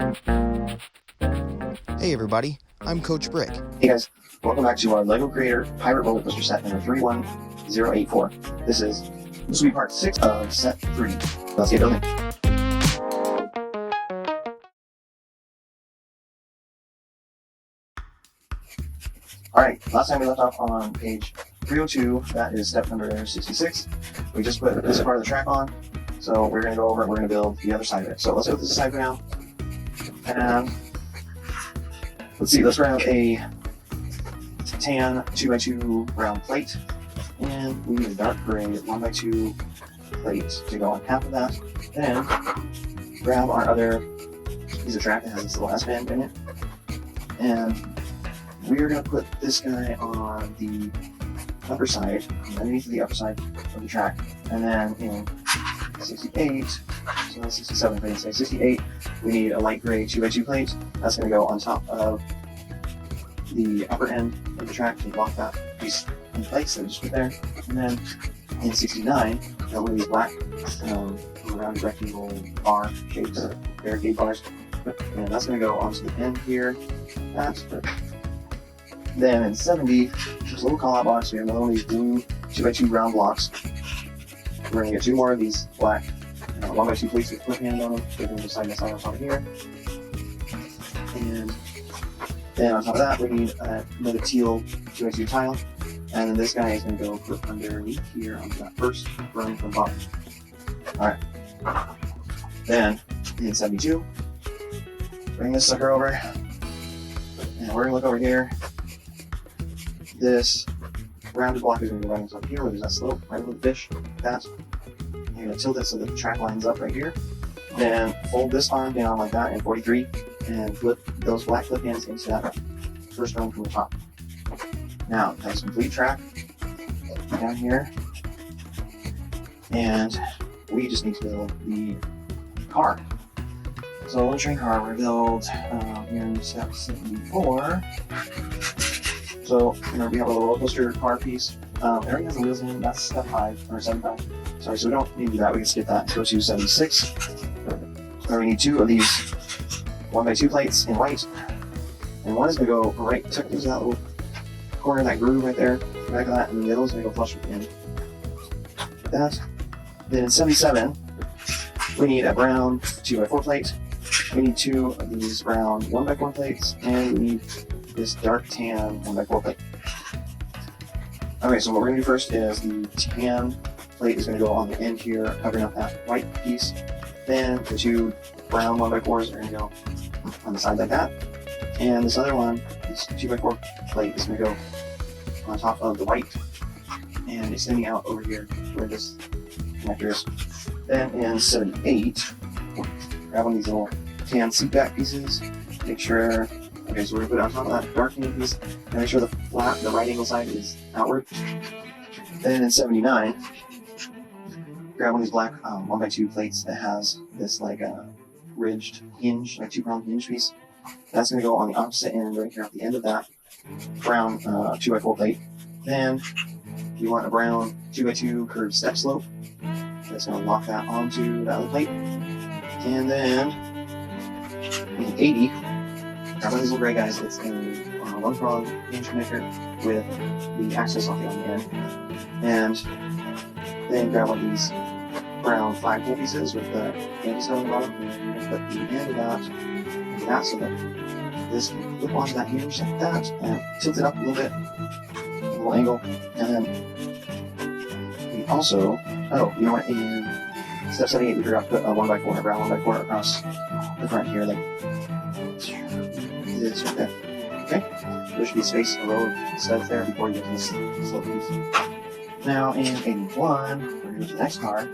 Hey everybody, I'm Coach Brick. Hey guys, welcome back to our LEGO Creator Pirate Roller Coaster set number 31084. This will be part 6 of set 3. Let's get building. Alright, last time we left off on page 302, that is step number 66. We just put this part of the track on, so we're going to go over and we're going to build the other side of it. So let's go to this side for now. And let's see, let's grab a tan 2x2 round plate, and we need a dark gray 1x2 plate to go on half of that. Then grab our other piece of track that has this little S bend in it, and we're going to put this guy on the upper side, underneath the upper side of the track, and then in 68, so that's 67, but say 68, we need a light gray 2x2 plate. That's going to go on top of the upper end of the track to block that piece in place that we just put there. And then in 69, we'll use black rounded rectangle bar shapes, barricade bars, and that's going to go onto the end here. Then in 70, there's a little call out box. We have another one of these blue 2x2 round blocks. We're going to get 2 more of these black 1x2 plates with flip hand on them. They're going to go side by side on top of here. And then on top of that, we need another teal 2x2 tile. And then this guy is going to go put underneath here onto that first rung from the bottom. Alright. Then, in 72, bring this sucker over. And we're going to look over here. This rounded block is going to go right on top of here where there's that slope, right over the fish, like that. You're going to tilt it so that the track lines up right here. Then fold this arm down like that in 43 and flip those black flip hands into that first rung from the top. Now, it has a complete track down here. And we just need to build the car. So a little train car we're going to build here in step 74. So, we have a little roller coaster car piece. It already has the wheels in, that's step 5, or 75. Sorry, so we don't need to do that, we can skip that. Go to 76. Where we need 2 of these 1x2 plates in white. And one is going to go right, tuck into that little corner of that groove right there, back of that, and the other one's going to go flush with the end. Like that. Then in 77, we need a brown 2x4 plate. We need 2 of these brown 1x4 plates, and we need this dark tan 1x4 plate. Okay, so what we're going to do first is the tan plate is going to go on the end here, covering up that white piece. Then the 2 brown 1x4s are going to go on the side like that. And this other one, this 2x4 plate, is going to go on top of the white and extending out over here where this connector is. Then in 78, grab one of these little tan seat back pieces. Make sure. Okay, so we're going to put it on top of that dark tan piece and make sure the right angle side is outward. Then in 79, grab one of these black 1x2 plates that has this like ridged hinge, like 2-pronged hinge piece. That's going to go on the opposite end right here at the end of that brown 2x4 plate. Then you want a brown 2x2 curved step slope. That's going to lock that onto the other plate. And then in 80, grab one of these little gray guys that's a 1-prong hinge connector with the access socket on the end. And then grab one of these brown flagpole pieces with the anti-stone on the bottom. And you're going to put the end of that so that this can flip onto that hinge like that and tilt it up a little bit, a little angle. And then we also, you know what, in step 78 we forgot to put a 1x4, a brown 1x4 across the front here, like this right there. Okay, there should be space, a row of studs there before you get to this slope piece. Now in 81, we're going to go to the next car.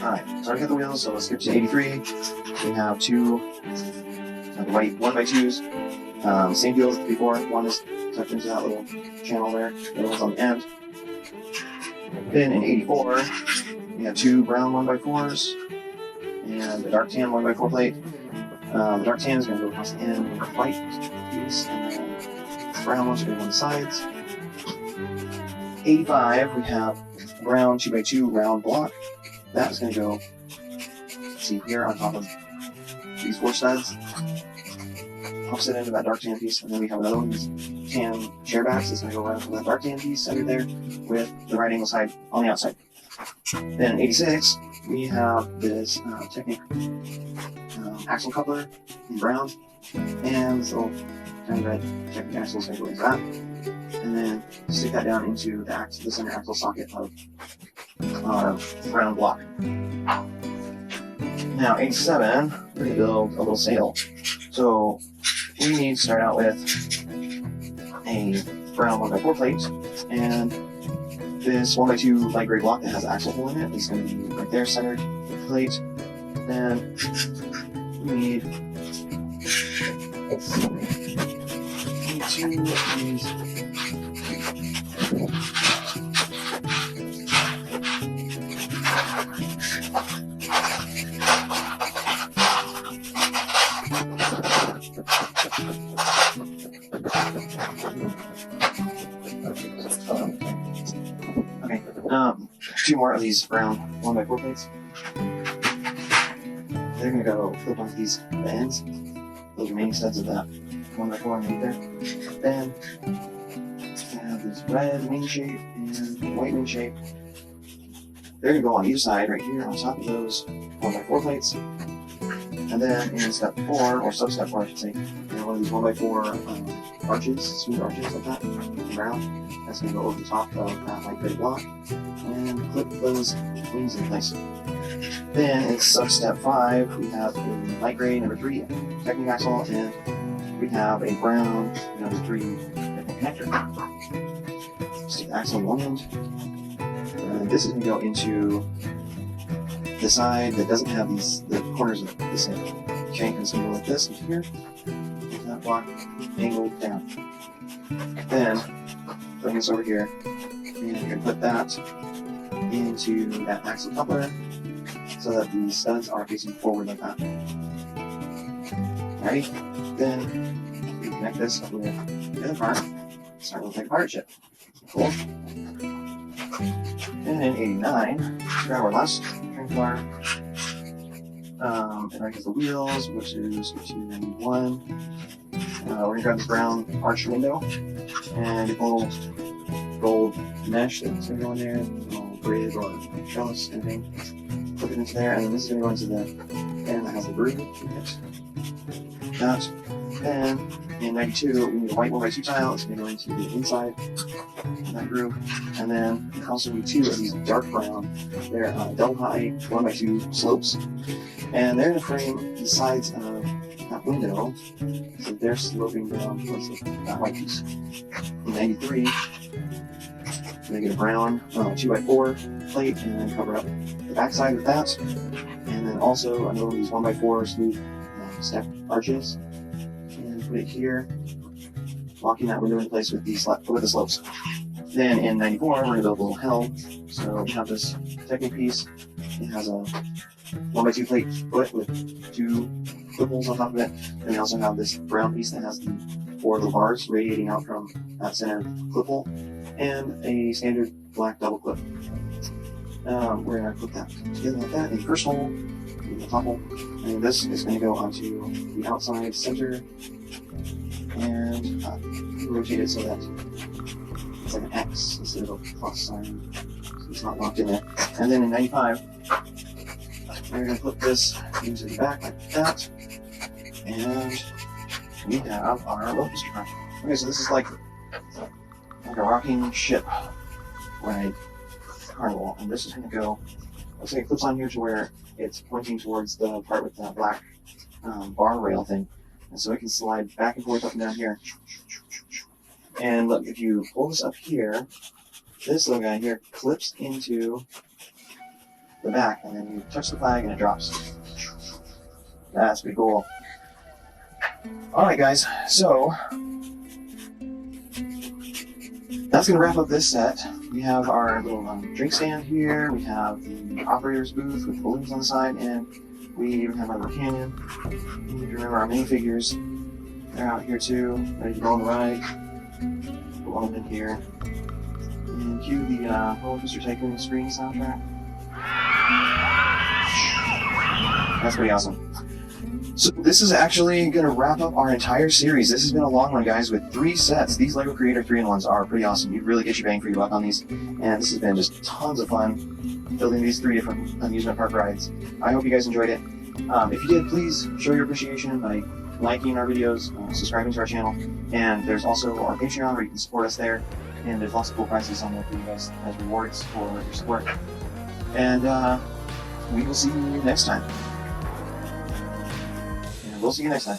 Alright, so I got the wheels, so let's skip to 83. We have 2 the white 1x2s, same deal as before. One is tucked into that little channel there, the other one's on the end. Then in 84, we have 2 brown 1x4s and the dark tan 1x4 plate. The dark tan is going to go across the end with the white piece, and then brown ones are going to go on the sides. 85, we have a brown 2x2 round block. That's going to go, see here on top of these 4 studs. Offset into that dark tan piece, and then we have another one, these tan chair backs. It's going to go around to that dark tan piece under there with the right angle side on the outside. Then 86, we have this Technic axle coupler in brown, and this little kind of red Technic axle is going to go into that. And then stick that down into the center axle socket of our brown block. Now 87, we're going to build a little sail. So we need to start out with a brown 1x4 plate, and this 1x2 light gray block that has an axle hole in it is going to be right there, centered plate. Then we need 2 of these. Okay, 2 more of these brown 1x4 plates. They're going to go flip onto these ends, those remaining studs of that 1x4 underneath there. Then we have this red wing shape and white wing shape. They're going to go on either side right here on top of those 1x4 plates. And then in step 4, or sub-step 4 I should say, one of these 1x4 arches, smooth arches like that, brown. That's going to go over the top of that light gray block and clip those wings in place. Then in sub-step 5, we have a light gray number 3 Technic axle, and we have a brown number 3 connector. Stick the axle on one end. And this is going to go into the side that doesn't have the corners of the same shank, and it's going to go like this into here. With that block angled down. Then bring this over here, and you're going to put that into that axle coupler so that the studs are facing forward like that. Alrighty, then you connect this up with the other part. Start to take apart shit. Cool. And in 89, grab our last trim bar. And right here's the wheels, which is 291. We're gonna grab this brown arch window and a little gold mesh that's gonna go in there, a little grid or trellis, anything. Put it into there, and then this is gonna go into the pan that has the groove in it. That. And in 92, we need a white 1x2 tile. It's gonna go into the inside of that groove. And then we also need 2 of these dark brown. They're double high 1x2 slopes. And they're gonna frame the sides of that window, so they're sloping down towards that white piece. In 93, we're gonna get a brown 2x4 plate and then cover up the backside with that. And then also another one of these 1x4 smooth step arches, and put it here, locking that window in place with the slopes. Then in 94, we're gonna build a little helm. So we have this Technic piece. It has a 1x2 plate foot with 2 clip holes on top of it. And we also have this brown piece that has the 4 little bars radiating out from that center clip hole, and a standard black double clip. We're going to put that together like that in the first hole, in the top hole, and this is going to go onto the outside center and rotate it so that it's like an X instead of a plus sign, so it's not locked in there. And then in 95, we're going to put this into the back like that, and we have our roller coaster car. Okay, so this is like a rocking ship ride carnival, and this is going to go, looks like it clips on here to where it's pointing towards the part with that black bar rail thing, and so it can slide back and forth up and down here. And look, if you pull this up here, this little guy here clips into the back, and then you touch the flag and it drops. That's pretty cool. Alright guys, so that's going to wrap up this set. We have our little drink stand here, we have the operator's booth with balloons on the side, and we even have our little canyon. You need to remember our minifigures. They're out here too, ready to go on the ride. put one in here. And cue the Roller Coaster Tycoon screen soundtrack. That's pretty awesome. So this is actually going to wrap up our entire series. This has been a long one, guys, with 3 sets. These LEGO Creator 3-in-1s are pretty awesome. You really get your bang for your buck on these. And this has been just tons of fun building these 3 different amusement park rides. I hope you guys enjoyed it. If you did, please show your appreciation by liking our videos, subscribing to our channel. And there's also our Patreon where you can support us there. And there's lots of cool prizes on there for you guys as rewards for your support. And we will see you next time. We'll see you next time.